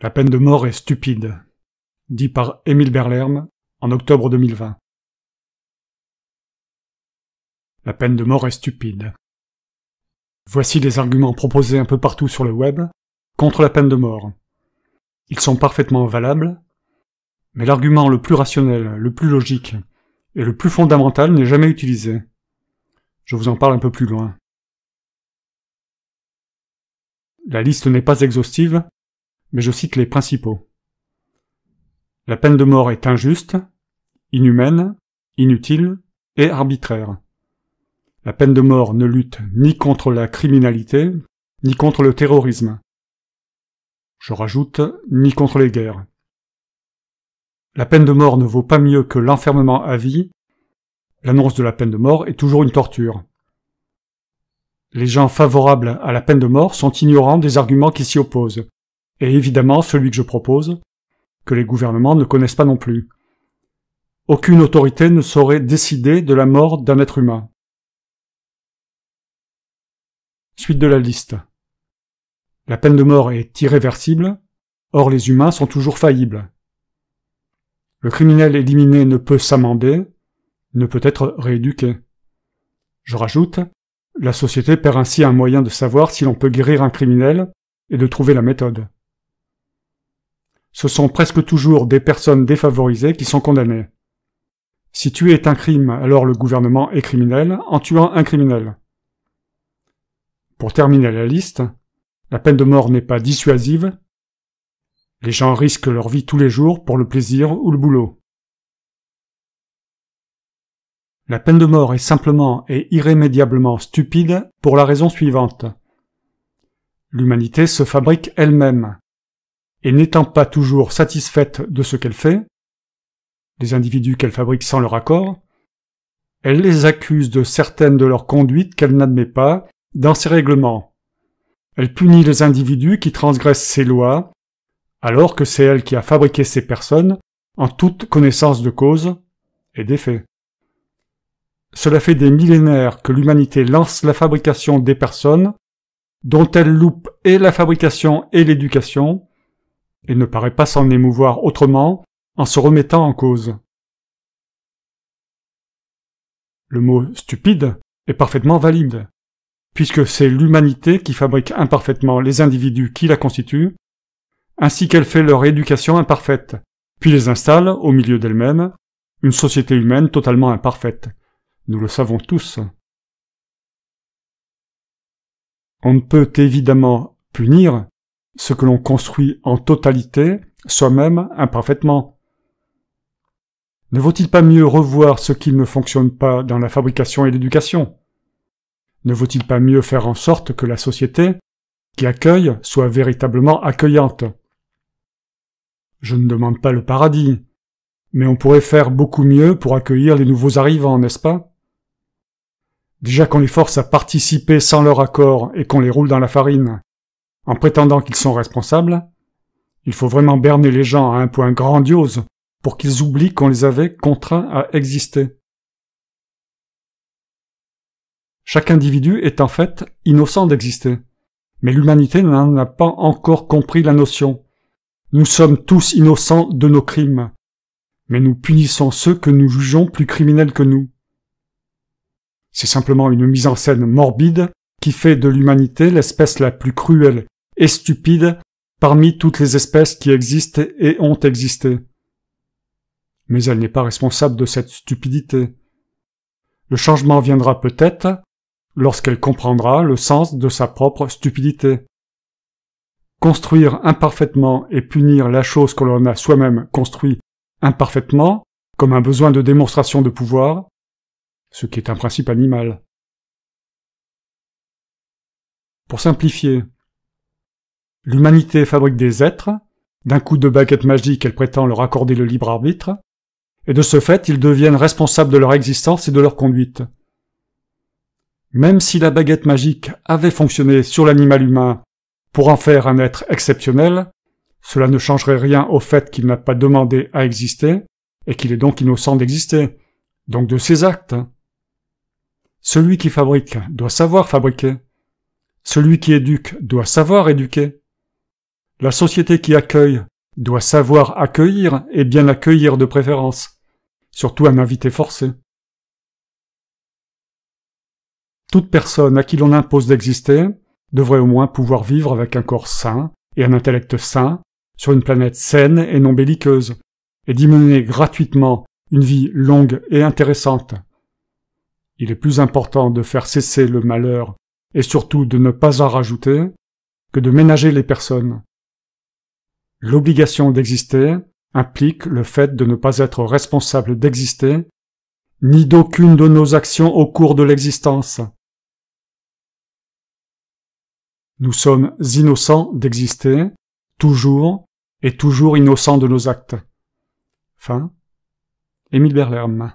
La peine de mort est stupide, dit par Émile Berlerme en octobre 2020. La peine de mort est stupide. Voici les arguments proposés un peu partout sur le web contre la peine de mort. Ils sont parfaitement valables, mais l'argument le plus rationnel, le plus logique et le plus fondamental n'est jamais utilisé. Je vous en parle un peu plus loin. La liste n'est pas exhaustive, mais je cite les principaux. La peine de mort est injuste, inhumaine, inutile et arbitraire. La peine de mort ne lutte ni contre la criminalité, ni contre le terrorisme. Je rajoute, ni contre les guerres. La peine de mort ne vaut pas mieux que l'enfermement à vie. L'annonce de la peine de mort est toujours une torture. Les gens favorables à la peine de mort sont ignorants des arguments qui s'y opposent, et évidemment celui que je propose, que les gouvernements ne connaissent pas non plus. Aucune autorité ne saurait décider de la mort d'un être humain. Suite de la liste. La peine de mort est irréversible, or les humains sont toujours faillibles. Le criminel éliminé ne peut s'amender, ne peut être rééduqué. Je rajoute, la société perd ainsi un moyen de savoir si l'on peut guérir un criminel et de trouver la méthode. Ce sont presque toujours des personnes défavorisées qui sont condamnées. Si tuer est un crime, alors le gouvernement est criminel en tuant un criminel. Pour terminer la liste, la peine de mort n'est pas dissuasive. Les gens risquent leur vie tous les jours pour le plaisir ou le boulot. La peine de mort est simplement et irrémédiablement stupide pour la raison suivante. L'humanité se fabrique elle-même, et n'étant pas toujours satisfaite de ce qu'elle fait, les individus qu'elle fabrique sans leur accord, elle les accuse de certaines de leurs conduites qu'elle n'admet pas dans ses règlements. Elle punit les individus qui transgressent ses lois, alors que c'est elle qui a fabriqué ces personnes en toute connaissance de cause et des faits. Cela fait des millénaires que l'humanité lance la fabrication des personnes, dont elle loupe et la fabrication et l'éducation, et ne paraît pas s'en émouvoir autrement en se remettant en cause. Le mot « stupide » est parfaitement valide, puisque c'est l'humanité qui fabrique imparfaitement les individus qui la constituent, ainsi qu'elle fait leur éducation imparfaite, puis les installe, au milieu d'elle-même, une société humaine totalement imparfaite. Nous le savons tous. On ne peut évidemment punir ce que l'on construit en totalité, soi-même imparfaitement. Ne vaut-il pas mieux revoir ce qui ne fonctionne pas dans la fabrication et l'éducation? Ne vaut-il pas mieux faire en sorte que la société, qui accueille, soit véritablement accueillante? Je ne demande pas le paradis, mais on pourrait faire beaucoup mieux pour accueillir les nouveaux arrivants, n'est-ce pas? Déjà qu'on les force à participer sans leur accord et qu'on les roule dans la farine, en prétendant qu'ils sont responsables, il faut vraiment berner les gens à un point grandiose pour qu'ils oublient qu'on les avait contraints à exister. Chaque individu est en fait innocent d'exister, mais l'humanité n'en a pas encore compris la notion. Nous sommes tous innocents de nos crimes, mais nous punissons ceux que nous jugeons plus criminels que nous. C'est simplement une mise en scène morbide qui fait de l'humanité l'espèce la plus cruelle et stupide parmi toutes les espèces qui existent et ont existé. Mais elle n'est pas responsable de cette stupidité. Le changement viendra peut-être lorsqu'elle comprendra le sens de sa propre stupidité. Construire imparfaitement et punir la chose que l'on a soi-même construit imparfaitement, comme un besoin de démonstration de pouvoir, ce qui est un principe animal. Pour simplifier, l'humanité fabrique des êtres, d'un coup de baguette magique elle prétend leur accorder le libre arbitre, et de ce fait ils deviennent responsables de leur existence et de leur conduite. Même si la baguette magique avait fonctionné sur l'animal humain pour en faire un être exceptionnel, cela ne changerait rien au fait qu'il n'a pas demandé à exister, et qu'il est donc innocent d'exister, donc de ses actes. Celui qui fabrique doit savoir fabriquer. Celui qui éduque doit savoir éduquer. La société qui accueille doit savoir accueillir et bien accueillir de préférence, surtout un invité forcé. Toute personne à qui l'on impose d'exister devrait au moins pouvoir vivre avec un corps sain et un intellect sain sur une planète saine et non belliqueuse, et d'y mener gratuitement une vie longue et intéressante. Il est plus important de faire cesser le malheur et surtout de ne pas en rajouter que de ménager les personnes. L'obligation d'exister implique le fait de ne pas être responsable d'exister, ni d'aucune de nos actions au cours de l'existence. Nous sommes innocents d'exister, toujours et toujours innocents de nos actes. Fin. Émile Berlerme.